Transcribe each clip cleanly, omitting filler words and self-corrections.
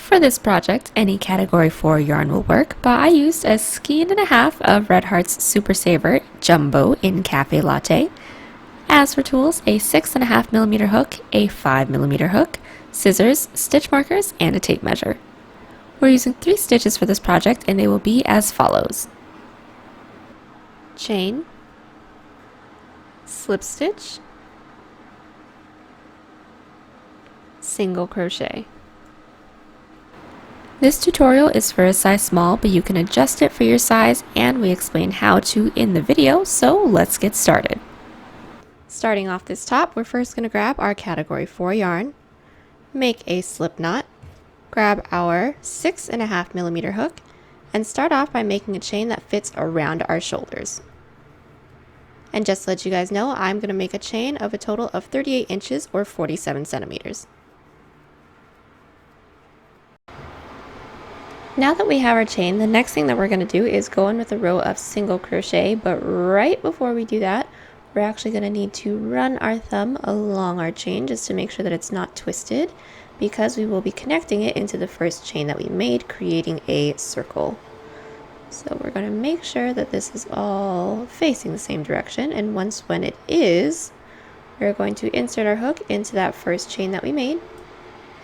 For this project, any category 4 yarn will work, but I used a skein and a half of Red Heart's Super Saver Jumbo in Cafe Latte. As for tools, a 6.5mm hook, a 5mm hook, scissors, stitch markers, and a tape measure. We're using 3 stitches for this project, and they will be as follows: chain, slip stitch, single crochet. This tutorial is for a size small, but you can adjust it for your size, and we explain how to in the video, so let's get started. Starting off this top, we're first going to grab our category 4 yarn, make a slip knot, grab our 6.5mm hook, and start off by making a chain that fits around our shoulders. And just to let you guys know, I'm going to make a chain of a total of 38 inches or 47 centimeters. Now that we have our chain, the next thing that we're going to do is go in with a row of single crochet, but right before we do that, we're actually going to need to run our thumb along our chain just to make sure that it's not twisted, because we will be connecting it into the first chain that we made, creating a circle. So we're going to make sure that this is all facing the same direction, and when it is, we're going to insert our hook into that first chain that we made.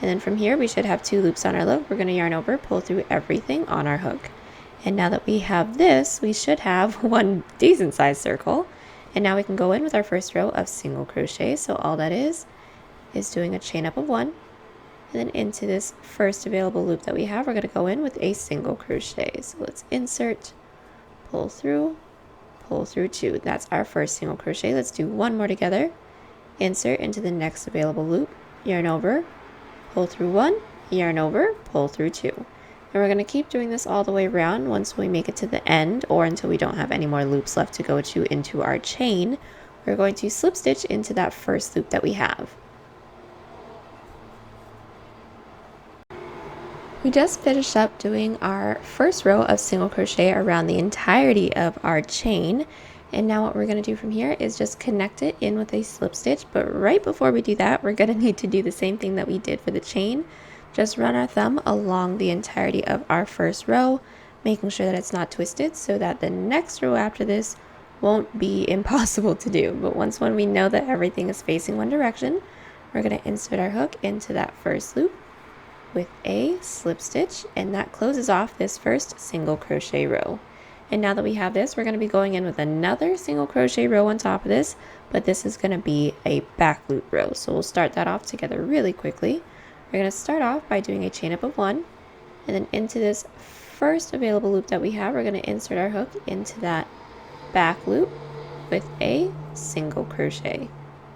And then from here, we should have 2 loops on our loop. We're going to yarn over, pull through everything on our hook. And now that we have this, we should have one decent sized circle. And now we can go in with our first row of single crochet. So all that is doing a chain up of 1. And then into this first available loop that we have, we're going to go in with a single crochet. So let's insert, pull through 2. That's our first single crochet. Let's do one more together. Insert into the next available loop, yarn over, pull through 1, yarn over, pull through 2. And we're going to keep doing this all the way around once we make it to the end, or until we don't have any more loops left to go to into our chain. We're going to slip stitch into that first loop that we have. We just finished up doing our first row of single crochet around the entirety of our chain. And now what we're going to do from here is just connect it in with a slip stitch. But right before we do that, we're going to need to do the same thing that we did for the chain. Just run our thumb along the entirety of our first row, making sure that it's not twisted so that the next row after this won't be impossible to do. But when we know that everything is facing one direction, we're going to insert our hook into that first loop with a slip stitch, and that closes off this first single crochet row. And now that we have this, we're going to be going in with another single crochet row on top of this, but this is going to be a back loop row. So we'll start that off together really quickly. We're going to start off by doing a chain up of 1, and then into this first available loop that we have, we're going to insert our hook into that back loop with a single crochet.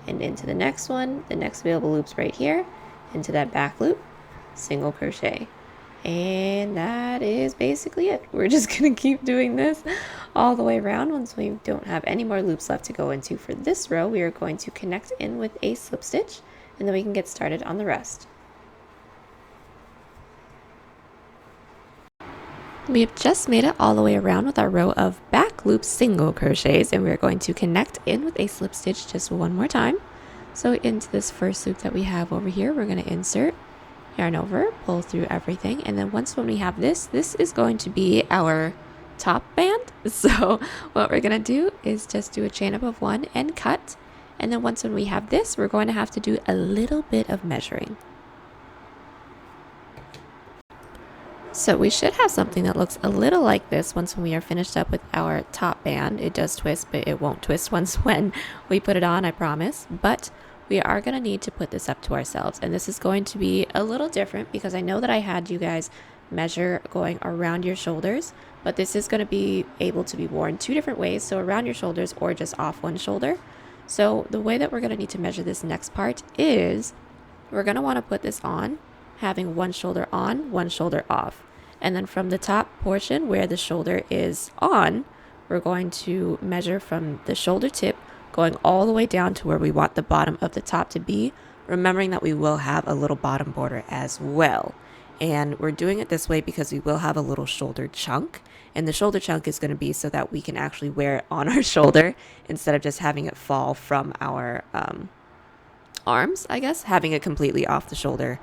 And into the next one, the next available loop's right here, into that back loop, single crochet. And that is basically it. We're just going to keep doing this all the way around. Once we don't have any more loops left to go into for this row, we are going to connect in with a slip stitch, and then we can get started on the rest. We have just made it all the way around with our row of back loop single crochets, and we're going to connect in with a slip stitch just one more time. So into this first loop that we have over here, we're going to insert, yarn over, pull through everything, and then when we have this is going to be our top band. So what we're going to do is just do a chain up of 1 and cut, and then when we have this, we're going to have to do a little bit of measuring. So we should have something that looks a little like this once we are finished up with our top band. It does twist, but it won't twist when we put it on, I promise. But we are going to need to put this up to ourselves, and this is going to be a little different because I know that I had you guys measure going around your shoulders, but this is going to be able to be worn 2 different ways, so around your shoulders or just off one shoulder. So the way that we're going to need to measure this next part is we're going to want to put this on, having one shoulder on, one shoulder off, and then from the top portion where the shoulder is on, we're going to measure from the shoulder tip going all the way down to where we want the bottom of the top to be, remembering that we will have a little bottom border as well. And we're doing it this way because we will have a little shoulder chunk, and the shoulder chunk is going to be so that we can actually wear it on our shoulder instead of just having it fall from our arms, I guess, having it completely off the shoulder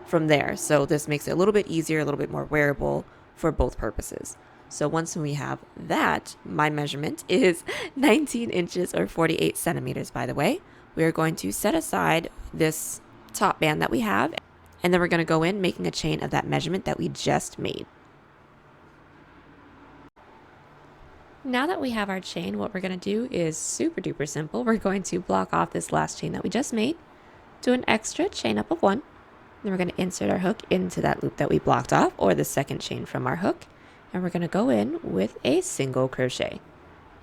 from there. So this makes it a little bit easier, a little bit more wearable for both purposes. So once we have that, my measurement is 19 inches or 48 centimeters, by the way. We are going to set aside this top band that we have, and then we're going to go in making a chain of that measurement that we just made. Now that we have our chain, what we're going to do is super duper simple. We're going to block off this last chain that we just made, do an extra chain up of 1, then we're going to insert our hook into that loop that we blocked off, or the second chain from our hook, and we're going to go in with a single crochet.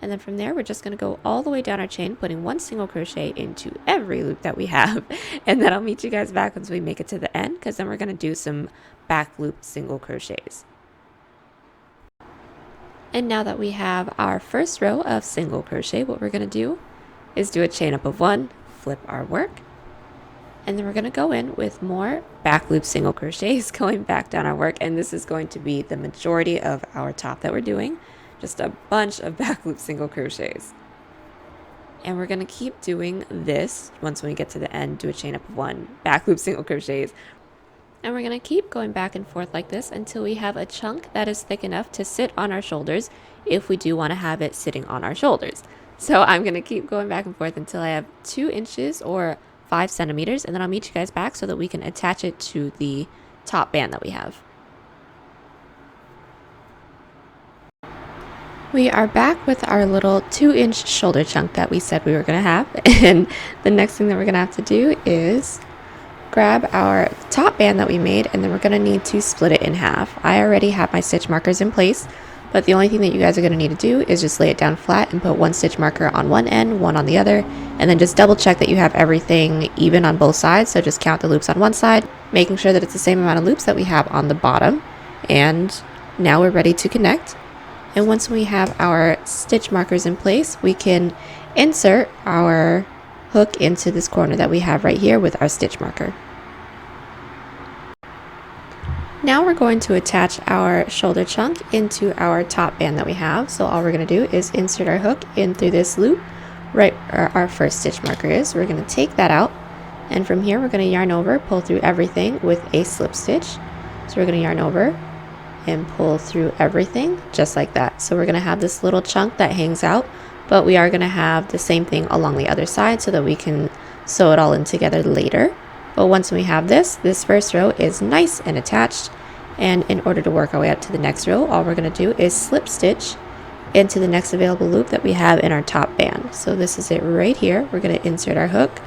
And then from there, we're just going to go all the way down our chain, putting 1 single crochet into every loop that we have. And then I'll meet you guys back once we make it to the end, because then we're going to do some back loop single crochets. And now that we have our first row of single crochet, what we're going to do is do a chain up of 1, flip our work, and then we're going to go in with more back loop single crochets going back down our work. And this is going to be the majority of our top that we're doing, just a bunch of back loop single crochets. And we're going to keep doing this. Once we get to the end, do a chain up of 1, back loop single crochets. And we're going to keep going back and forth like this until we have a chunk that is thick enough to sit on our shoulders, if we do want to have it sitting on our shoulders. So I'm going to keep going back and forth until I have 2 inches or 5 centimeters, and then I'll meet you guys back so that we can attach it to the top band that we have. We are back with our little 2-inch shoulder chunk that we said we were going to have, and the next thing that we're going to have to do is grab our top band that we made, and then we're going to need to split it in half. I already have my stitch markers in place, but the only thing that you guys are going to need to do is just lay it down flat and put 1 stitch marker on one end, 1 on the other, and then just double check that you have everything even on both sides. So just count the loops on one side, making sure that it's the same amount of loops that we have on the bottom. And now we're ready to connect. And once we have our stitch markers in place, we can insert our hook into this corner that we have right here with our stitch marker. Now we're going to attach our shoulder chunk into our top band that we have. So all we're going to do is insert our hook in through this loop right where our first stitch marker is. We're going to take that out, and from here we're going to yarn over, pull through everything with a slip stitch. So we're going to yarn over and pull through everything just like that. So we're going to have this little chunk that hangs out, but we are going to have the same thing along the other side so that we can sew it all in together later. But once we have this first row is nice and attached, and in order to work our way up to the next row, all we're going to do is slip stitch into the next available loop that we have in our top band. So this is it right here. We're going to insert our hook,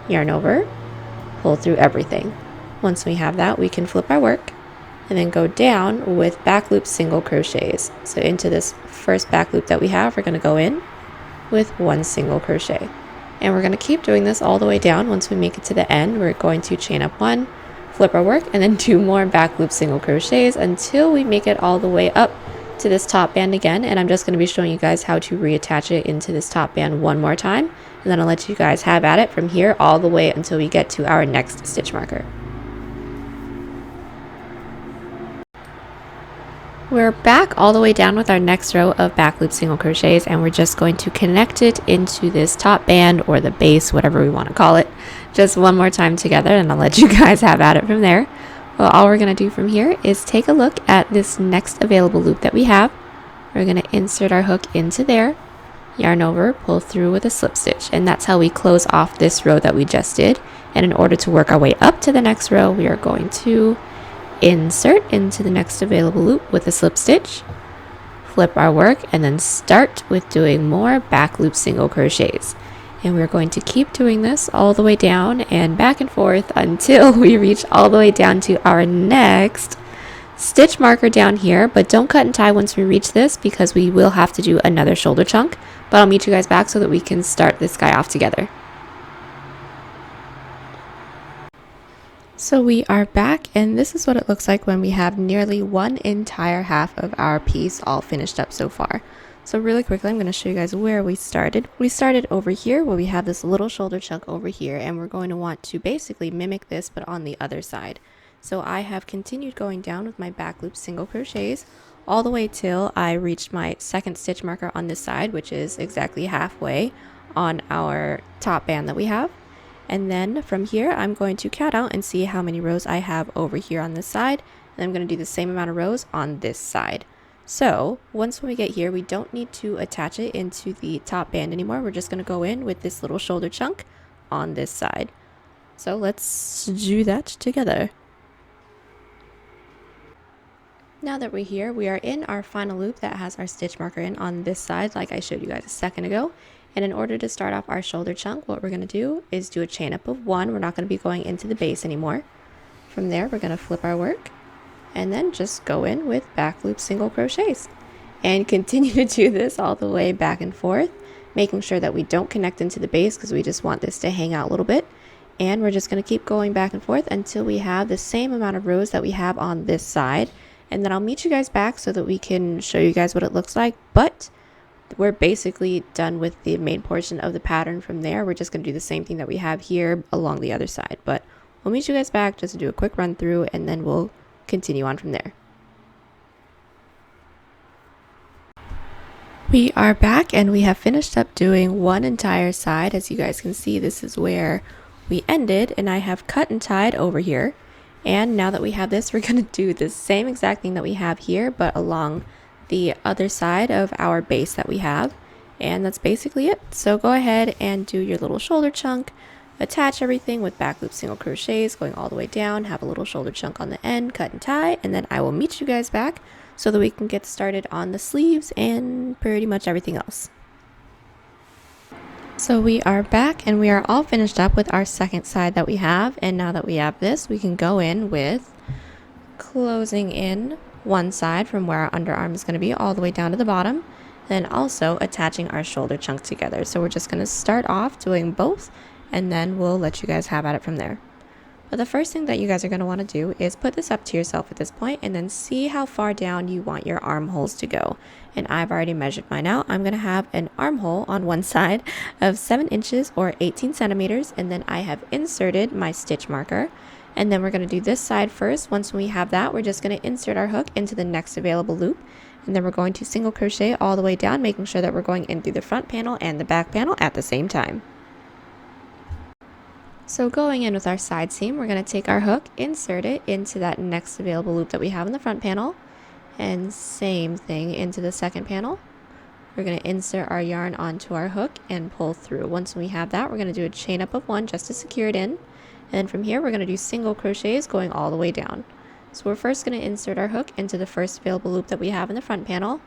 yarn over, pull through everything. Once we have that, we can flip our work and then go down with back loop single crochets. So into this first back loop that we have, we're going to go in with 1 single crochet. And we're going to keep doing this all the way down. Once we make it to the end, we're going to chain up 1, flip our work, and then do more back loop single crochets until we make it all the way up to this top band again. And I'm just going to be showing you guys how to reattach it into this top band one more time, and then I'll let you guys have at it from here all the way until we get to our next stitch marker. We're back all the way down with our next row of back loop single crochets, and we're just going to connect it into this top band or the base, whatever we want to call it, just one more time together, and I'll let you guys have at it from there. Well, all we're going to do from here is take a look at this next available loop that we have. We're going to insert our hook into there, yarn over, pull through with a slip stitch, and that's how we close off this row that we just did. And in order to work our way up to the next row, we are going to insert into the next available loop with a slip stitch, flip our work, and then start with doing more back loop single crochets. And we're going to keep doing this all the way down and back and forth until we reach all the way down to our next stitch marker down here. But don't cut and tie once we reach this, because we will have to do another shoulder chunk. But I'll meet you guys back so that we can start this guy off together. So we are back, and this is what it looks like when we have nearly 1 entire half of our piece all finished up so far. So really quickly, I'm going to show you guys where we started. We started over here where we have this little shoulder chunk over here, and we're going to want to basically mimic this but on the other side. So I have continued going down with my back loop single crochets all the way till I reached my second stitch marker on this side, which is exactly halfway on our top band that we have. And then from here, I'm going to count out and see how many rows I have over here on this side. And I'm going to do the same amount of rows on this side. So once when we get here, we don't need to attach it into the top band anymore. We're just going to go in with this little shoulder chunk on this side. So let's do that together. Now that we're here, we are in our final loop that has our stitch marker in on this side, like I showed you guys a second ago. And in order to start off our shoulder chunk, what we're going to do is do a chain up of 1. We're not going to be going into the base anymore. From there, we're going to flip our work and then just go in with back loop single crochets and continue to do this all the way back and forth, making sure that we don't connect into the base because we just want this to hang out a little bit. And we're just going to keep going back and forth until we have the same amount of rows that we have on this side. And then I'll meet you guys back so that we can show you guys what it looks like. But we're basically done with the main portion of the pattern from there. We're just going to do the same thing that we have here along the other side. But we'll meet you guys back just to do a quick run through and then we'll continue on from there. We are back and we have finished up doing one entire side. As you guys can see, this is where we ended and I have cut and tied over here. And now that we have this, we're going to do the same exact thing that we have here, but along the other side of our base that we have. And that's basically it. So go ahead and do your little shoulder chunk, attach everything with back loop single crochets going all the way down, have a little shoulder chunk on the end, cut and tie, and then I will meet you guys back so that we can get started on the sleeves and pretty much everything else. So we are back and we are all finished up with our second side that we have. And now that we have this, we can go in with closing in one side from where our underarm is going to be all the way down to the bottom. Then also attaching our shoulder chunk together. So we're just going to start off doing both and then we'll let you guys have at it from there. But the first thing that you guys are going to want to do is put this up to yourself at this point and then see how far down you want your armholes to go. And I've already measured mine out. I'm going to have an armhole on one side of 7 inches or 18 centimeters. And then I have inserted my stitch marker. And then we're going to do this side first. Once we have that, we're just going to insert our hook into the next available loop. And then we're going to single crochet all the way down, making sure that we're going in through the front panel and the back panel at the same time. So going in with our side seam, we're going to take our hook, insert it into that next available loop that we have in the front panel, and same thing into the second panel. We're going to insert our yarn onto our hook and pull through. Once we have that, we're going to do a chain up of 1 just to secure it in. And then from here, we're going to do single crochets going all the way down. So we're first going to insert our hook into the first available loop that we have in the front panel,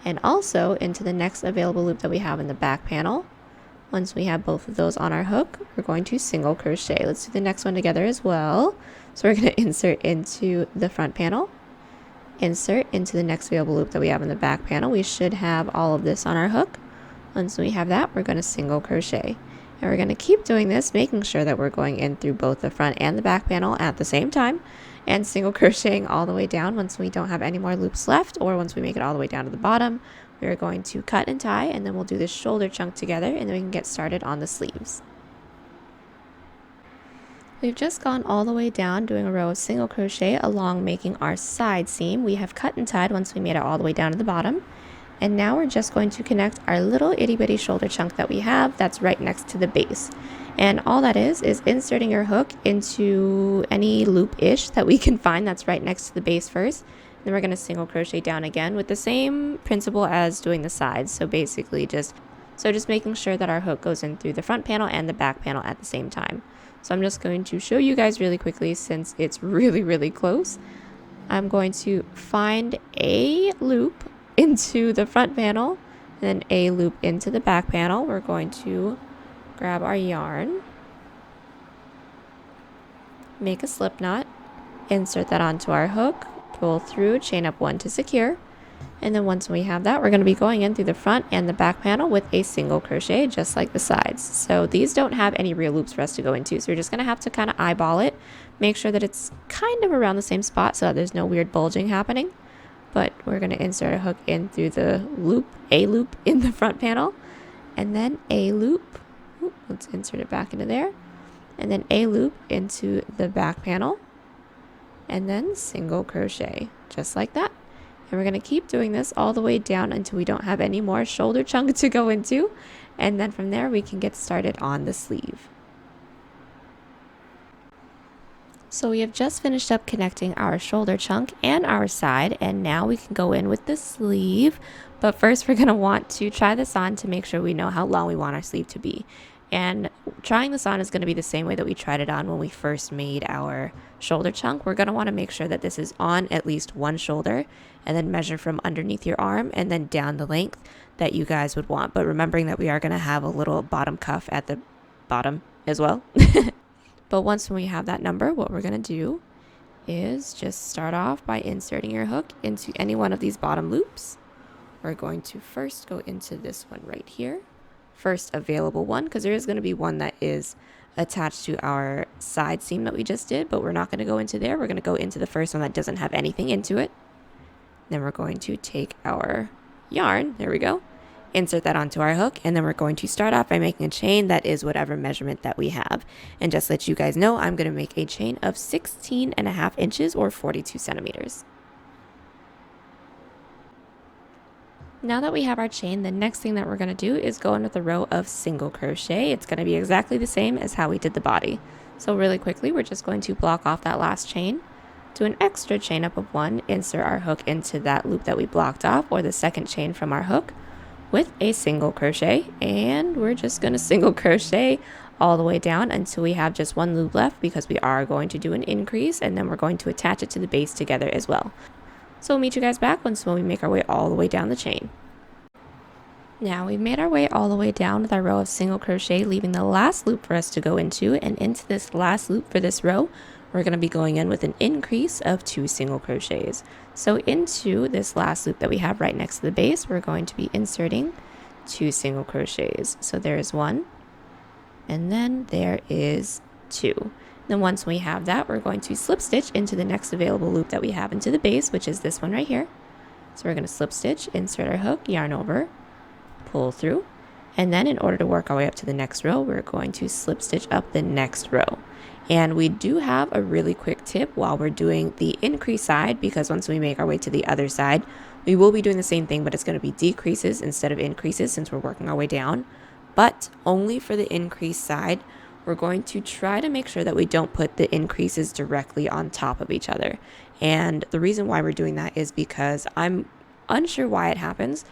and also into the next available loop that we have in the back panel. Once we have both of those on our hook, we're going to single crochet. Let's do the next one together as well. So we're going to insert into the front panel, insert into the next available loop that we have in the back panel. We should have all of this on our hook. Once we have that, we're going to single crochet. And we're going to keep doing this, making sure that we're going in through both the front and the back panel at the same time, and single crocheting all the way down once we don't have any more loops left, or once we make it all the way down to the bottom. We're going to cut and tie, and then we'll do the shoulder chunk together, and then we can get started on the sleeves. We've just gone all the way down doing a row of single crochet along making our side seam. We have cut and tied once we made it all the way down to the bottom. And now we're just going to connect our little itty bitty shoulder chunk that we have that's right next to the base. And all that is inserting your hook into any loop-ish that we can find that's right next to the base first. Then we're going to single crochet down again with the same principle as doing the sides. So basically just making sure that our hook goes in through the front panel and the back panel at the same time. So I'm just going to show you guys really quickly since it's really close. I'm going to find a loop into the front panel and then a loop into the back panel. We're going to grab our yarn, make a slip knot, insert that onto our hook, pull through, chain up 1 to secure, and then once we have that, we're going to be going in through the front and the back panel with a single crochet just like the sides. So these don't have any real loops for us to go into, so we're just going to have to kind of eyeball it, make sure that it's kind of around the same spot so that there's no weird bulging happening. But we're going to insert a hook in through the loop, a loop in the front panel, and then a loop. Let's insert it back into there, and then a loop into the back panel, and then single crochet just like that. And we're going to keep doing this all the way down until we don't have any more shoulder chunk to go into, and then from there we can get started on the sleeve. So we have just finished up connecting our shoulder chunk and our side, and now we can go in with the sleeve. But first we're going to want to try this on to make sure we know how long we want our sleeve to be. And trying this on is going to be the same way that we tried it on when we first made our shoulder chunk. We're going to want to make sure that this is on at least one shoulder, and then measure from underneath your arm and then down the length that you guys would want. But remembering that we are going to have a little bottom cuff at the bottom as well. But once we have that number, what we're going to do is just start off by inserting your hook into any one of these bottom loops. We're going to first go into this one right here. First available one, because there is going to be one that is attached to our side seam that we just did, but we're not going to go into there. We're going to go into the first one that doesn't have anything into it. Then we're going to take our yarn, there we go, insert that onto our hook, and then we're going to start off by making a chain that is whatever measurement that we have. And just let you guys know, I'm going to make a chain of 16.5 inches or 42 centimeters. Now that we have our chain, the next thing that we're going to do is go in with a row of single crochet. It's going to be exactly the same as how we did the body. So really quickly, we're just going to block off that last chain, do an extra chain up of 1, insert our hook into that loop that we blocked off, or the second chain from our hook, with a single crochet, and we're just going to single crochet all the way down until we have just one loop left, because we are going to do an increase, and then we're going to attach it to the base together as well. So we'll meet you guys back when we make our way all the way down the chain. Now we've made our way all the way down with our row of single crochet, leaving the last loop for us to go into, and into this last loop for this row we're going to be going in with an increase of 2 single crochets. So into this last loop that we have right next to the base, we're going to be inserting 2 single crochets. So there is 1, and then there is 2. Then once we have that, we're going to slip stitch into the next available loop that we have into the base, which is this one right here. So we're going to slip stitch, insert our hook, yarn over, pull through, and then in order to work our way up to the next row, we're going to slip stitch up the next row. And we do have a really quick tip while we're doing the increase side, because once we make our way to the other side, we will be doing the same thing, but it's going to be decreases instead of increases since we're working our way down. But only for the increase side, we're going to try to make sure that we don't put the increases directly on top of each other. And the reason why we're doing that is because I'm unsure why it happens.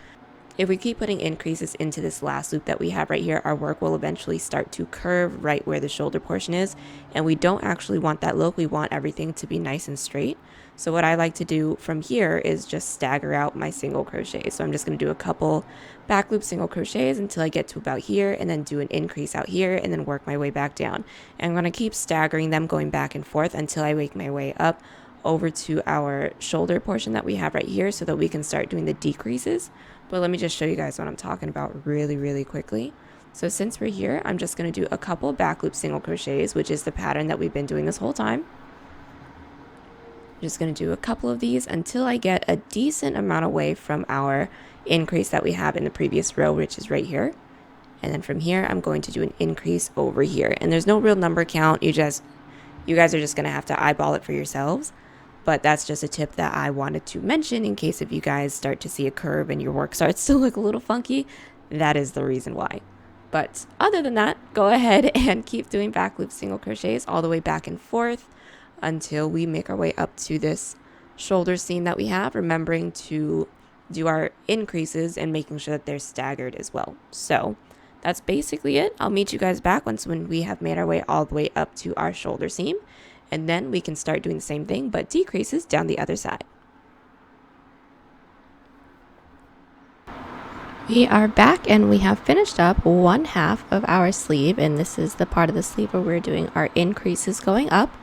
If we keep putting increases into this last loop that we have right here, our work will eventually start to curve right where the shoulder portion is, and we don't actually want that look. We want everything to be nice and straight. So what I like to do from here is just stagger out my single crochet. So I'm just going to do a couple back loop single crochets until I get to about here, and then do an increase out here, and then work my way back down. And I'm going to keep staggering them, going back and forth until I make my way up over to our shoulder portion that we have right here, so that we can start doing the decreases. But let me just show you guys what I'm talking about really quickly. So since we're here, I'm just going to do a couple back loop single crochets, which is the pattern that we've been doing this whole time. I'm just going to do a couple of these until I get a decent amount away from our increase that we have in the previous row, which is right here. And then from here, I'm going to do an increase over here. And there's no real number count. You guys are just going to have to eyeball it for yourselves. But that's just a tip that I wanted to mention in case if you guys start to see a curve and your work starts to look a little funky, that is the reason why. But other than that, go ahead and keep doing back loop single crochets all the way back and forth until we make our way up to this shoulder seam that we have, remembering to do our increases and making sure that they're staggered as well. So that's basically it. I'll meet you guys back when we have made our way all the way up to our shoulder seam. And then we can start doing the same thing, but decreases down the other side. We are back and we have finished up 1/2 of our sleeve, and this is the part of the sleeve where we're doing our increases going up,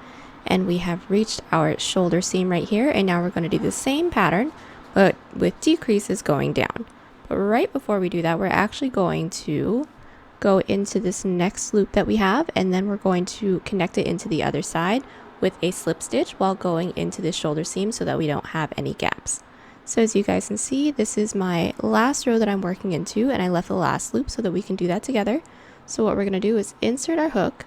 and we have reached our shoulder seam right here, and now we're going to do the same pattern but with decreases going down. But right before we do that, we're actually going to go into this next loop that we have, and then we're going to connect it into the other side with a slip stitch while going into the shoulder seam so that we don't have any gaps. So as you guys can see, this is my last row that I'm working into, and I left the last loop so that we can do that together. So what we're going to do is insert our hook,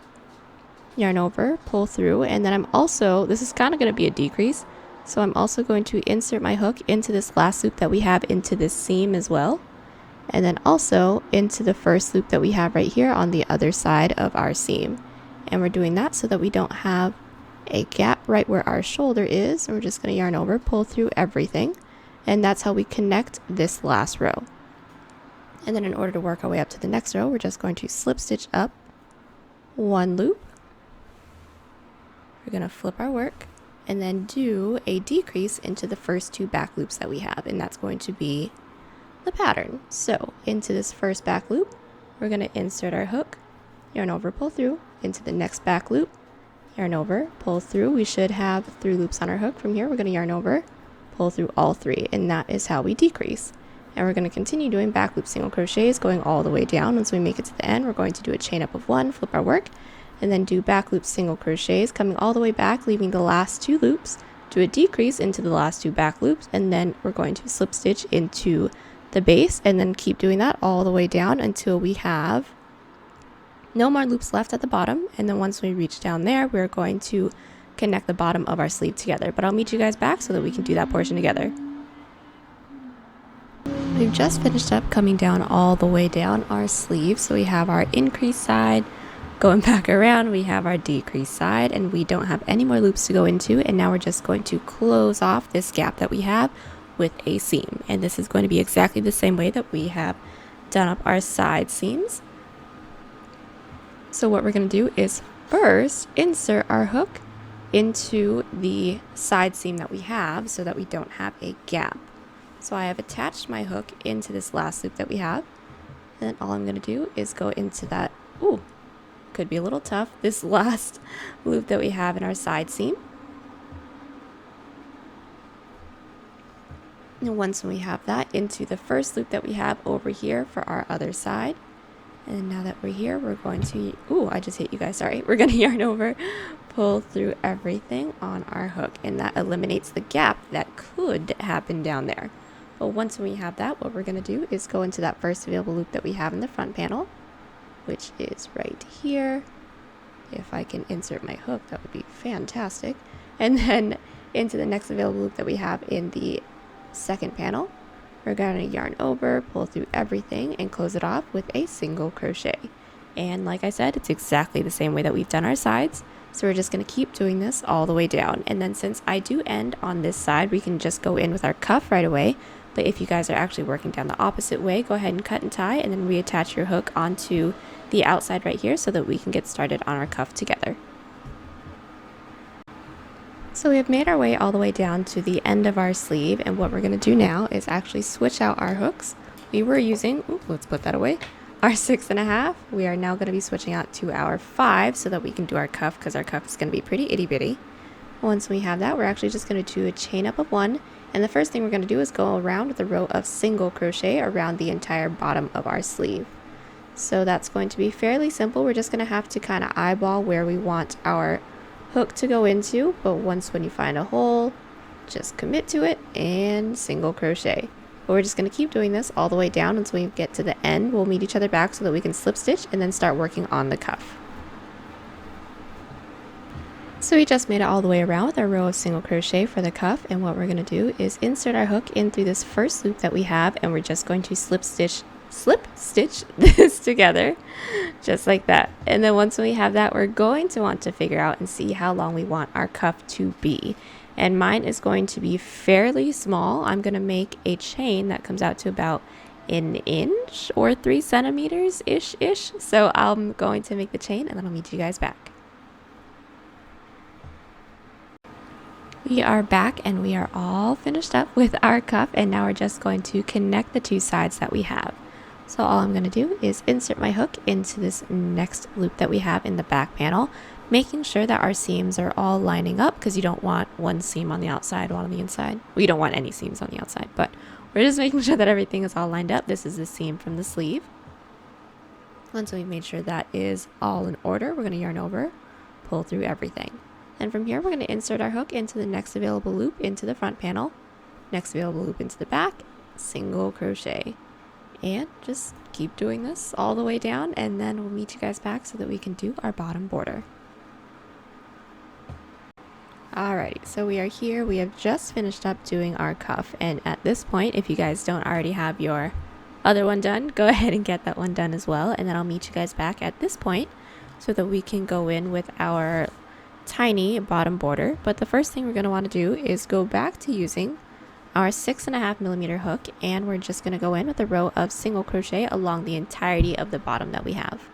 yarn over, pull through, and then this is kind of going to be a decrease, so I'm also going to insert my hook into this last loop that we have into this seam as well, and then also into the first loop that we have right here on the other side of our seam. And we're doing that so that we don't have a gap right where our shoulder is. And we're just going to yarn over, pull through everything. And that's how we connect this last row. And then in order to work our way up to the next row, we're just going to slip stitch up one loop. We're going to flip our work and then do a decrease into the first 2 back loops that we have, and that's going to be the pattern. So into this first back loop, we're going to insert our hook, yarn over, pull through, into the next back loop, yarn over, pull through. We should have 3 loops on our hook. From here, we're going to yarn over, pull through all 3, and that is how we decrease. And we're going to continue doing back loop single crochets going all the way down. Once we make it to the end, we're going to do a chain up of 1, flip our work, and then do back loop single crochets coming all the way back, leaving the last 2 loops, do a decrease into the last 2 back loops, and then we're going to slip stitch into the base, and then keep doing that all the way down until we have no more loops left at the bottom. And then once we reach down there, we're going to connect the bottom of our sleeve together. But I'll meet you guys back so that we can do that portion together. We've just finished up coming down all the way down our sleeve. So we have our increased side going back around, we have our decreased side, and we don't have any more loops to go into. And now we're just going to close off this gap that we have with a seam. And this is going to be exactly the same way that we have done up our side seams. So what we're going to do is first insert our hook into the side seam that we have so that we don't have a gap. So I have attached my hook into this last loop that we have, and then all I'm going to do is go into that, could be a little tough, this last loop that we have in our side seam. And once we have that, into the first loop that we have over here for our other side. And now that we're here, we're going to, I just hit you guys, sorry. We're going to yarn over, pull through everything on our hook, and that eliminates the gap that could happen down there. But once we have that, what we're going to do is go into that first available loop that we have in the front panel, which is right here. If I can insert my hook, that would be fantastic. And then into the next available loop that we have in the second panel, we're going to yarn over, pull through everything, and close it off with a single crochet. And like I said, it's exactly the same way that we've done our sides. So we're just going to keep doing this all the way down. And then since I do end on this side, we can just go in with our cuff right away. But if you guys are actually working down the opposite way, go ahead and cut and tie, and then reattach your hook onto the outside right here so that we can get started on our cuff together. So we have made our way all the way down to the end of our sleeve, and what we're going to do now is actually switch out our hooks. We were using, let's put that away, our 6.5. We are now going to be switching out to our 5 so that we can do our cuff, because our cuff is going to be pretty itty bitty. Once we have that, we're actually just going to do a chain up of 1, and the first thing we're going to do is go around with a row of single crochet around the entire bottom of our sleeve. So that's going to be fairly simple. We're just going to have to kind of eyeball where we want our hook to go into, but when you find a hole, just commit to it and single crochet. But we're just going to keep doing this all the way down until we get to the end. We'll meet each other back so that we can slip stitch and then start working on the cuff. So we just made it all the way around with our row of single crochet for the cuff, and what we're going to do is insert our hook in through this first loop that we have, and we're just going to slip stitch this together just like that. And then once we have that, we're going to want to figure out and see how long we want our cuff to be. And mine is going to be fairly small. I'm going to make a chain that comes out to about an inch or 3 centimeters ish. So I'm going to make the chain, and then I'll meet you guys back. We are back, and we are all finished up with our cuff, and now we're just going to connect the 2 sides that we have. So all I'm going to do is insert my hook into this next loop that we have in the back panel, making sure that our seams are all lining up, because you don't want one seam on the outside, one on the inside. Well, you don't want any seams on the outside, but we're just making sure that everything is all lined up. This is the seam from the sleeve. Once we've made sure that is all in order, we're going to yarn over, pull through everything. And from here, we're going to insert our hook into the next available loop into the front panel, next available loop into the back, single crochet. And just keep doing this all the way down, and then we'll meet you guys back so that we can do our bottom border. Alrighty, so we are here. We have just finished up doing our cuff, and at this point, if you guys don't already have your other one done, go ahead and get that one done as well, and then I'll meet you guys back at this point so that we can go in with our tiny bottom border, but the first thing we're going to want to do is go back to using our 6.5mm hook, and we're just going to go in with a row of single crochet along the entirety of the bottom that we have.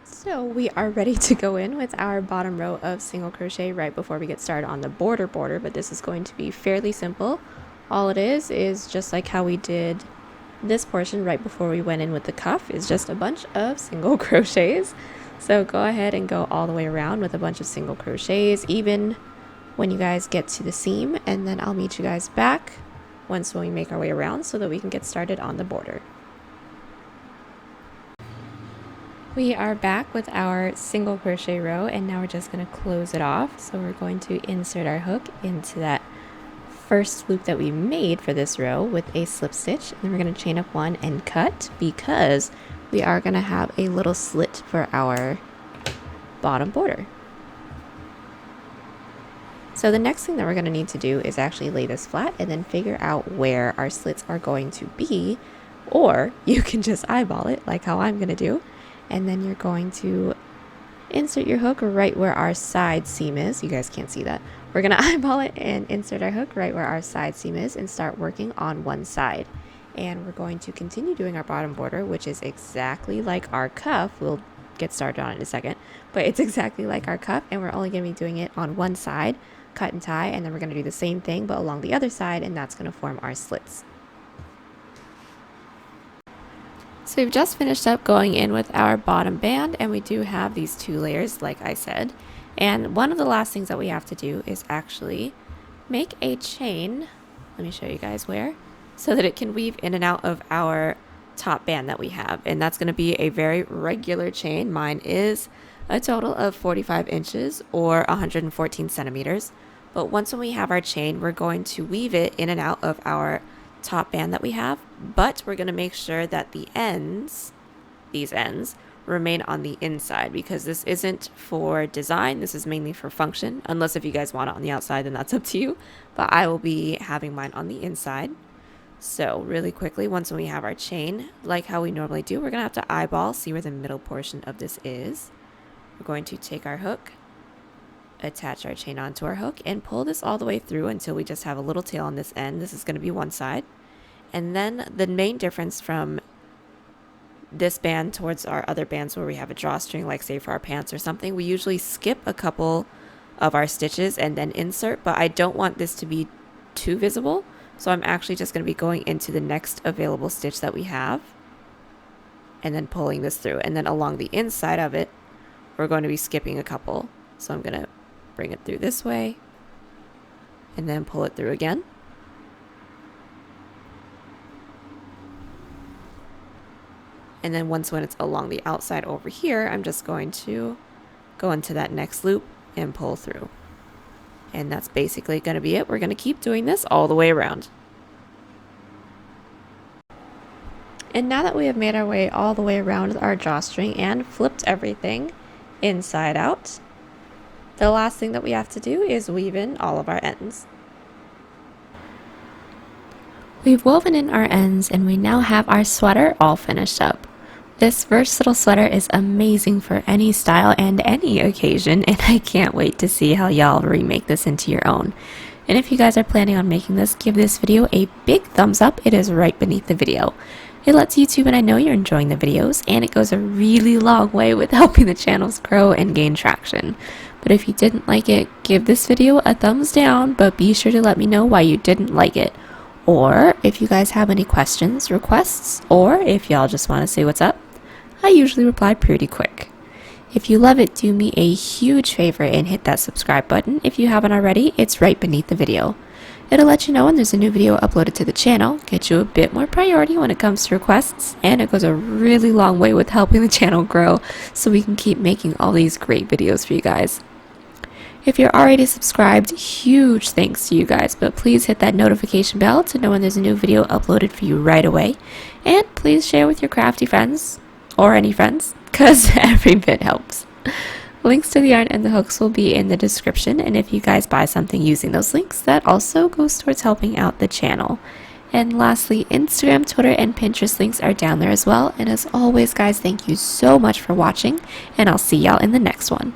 So we are ready to go in with our bottom row of single crochet right before we get started on the border, but this is going to be fairly simple. All it is just like how we did this portion right before we went in with the cuff, is just a bunch of single crochets. So go ahead and go all the way around with a bunch of single crochets, even when you guys get to the seam, and then I'll meet you guys back once we make our way around so that we can get started on the border. We are back with our single crochet row, and now we're just going to close it off. So we're going to insert our hook into that first loop that we made for this row with a slip stitch, and then we're going to chain up one and cut, because we are going to have a little slit for our bottom border. So the next thing that we're going to need to do is actually lay this flat and then figure out where our slits are going to be, or you can just eyeball it like how I'm going to do, and then you're going to insert your hook right where our side seam is. You guys can't see that. We're going to eyeball it and insert our hook right where our side seam is and start working on one side. And we're going to continue doing our bottom border, which is exactly like our cuff. We'll get started on it in a second, but it's exactly like our cuff, and we're only going to be doing it on one side, cut and tie, and then we're going to do the same thing but along the other side, and that's going to form our slits. So we've just finished up going in with our bottom band, and we do have these 2 layers like I said, and one of the last things that we have to do is actually make a chain. Let me show you guys where, so that it can weave in and out of our top band that we have, and that's going to be a very regular chain. Mine is a total of 45 inches or 114 centimeters. But once when we have our chain, we're going to weave it in and out of our top band that we have, but we're going to make sure that the ends, these ends, remain on the inside, because this isn't for design, this is mainly for function. Unless if you guys want it on the outside, then that's up to you, but I will be having mine on the inside. So really quickly, once when we have our chain, like how we normally do, we're going to have to eyeball, see where the middle portion of this is. We're going to take our hook, attach our chain onto our hook, and pull this all the way through until we just have a little tail on this end. This is going to be one side. And then the main difference from this band towards our other bands where we have a drawstring, like say for our pants or something, we usually skip a couple of our stitches and then insert, but I don't want this to be too visible. So I'm actually just going to be going into the next available stitch that we have and then pulling this through. And then along the inside of it, we're going to be skipping a couple. So I'm going to bring it through this way and then pull it through again. And then once when it's along the outside over here, I'm just going to go into that next loop and pull through. And that's basically going to be it. We're going to keep doing this all the way around. And now that we have made our way all the way around with our drawstring and flipped everything inside out, the last thing that we have to do is weave in all of our ends. We've woven in our ends, and we now have our sweater all finished up. This versatile sweater is amazing for any style and any occasion, and I can't wait to see how y'all remake this into your own. And if you guys are planning on making this, give this video a big thumbs up. It is right beneath the video. It lets YouTube and I know you're enjoying the videos, and it goes a really long way with helping the channels grow and gain traction. But if you didn't like it, give this video a thumbs down, but be sure to let me know why you didn't like it. Or if you guys have any questions, requests, or if y'all just want to say what's up, I usually reply pretty quick. If you love it, do me a huge favor and hit that subscribe button. If you haven't already, it's right beneath the video. It'll let you know when there's a new video uploaded to the channel, get you a bit more priority when it comes to requests, and it goes a really long way with helping the channel grow so we can keep making all these great videos for you guys. If you're already subscribed, huge thanks to you guys, but please hit that notification bell to know when there's a new video uploaded for you right away. And please share with your crafty friends, or any friends, because every bit helps. Links to the yarn and the hooks will be in the description, and if you guys buy something using those links, that also goes towards helping out the channel. And lastly, Instagram, Twitter, and Pinterest links are down there as well. And as always, guys, thank you so much for watching, and I'll see y'all in the next one.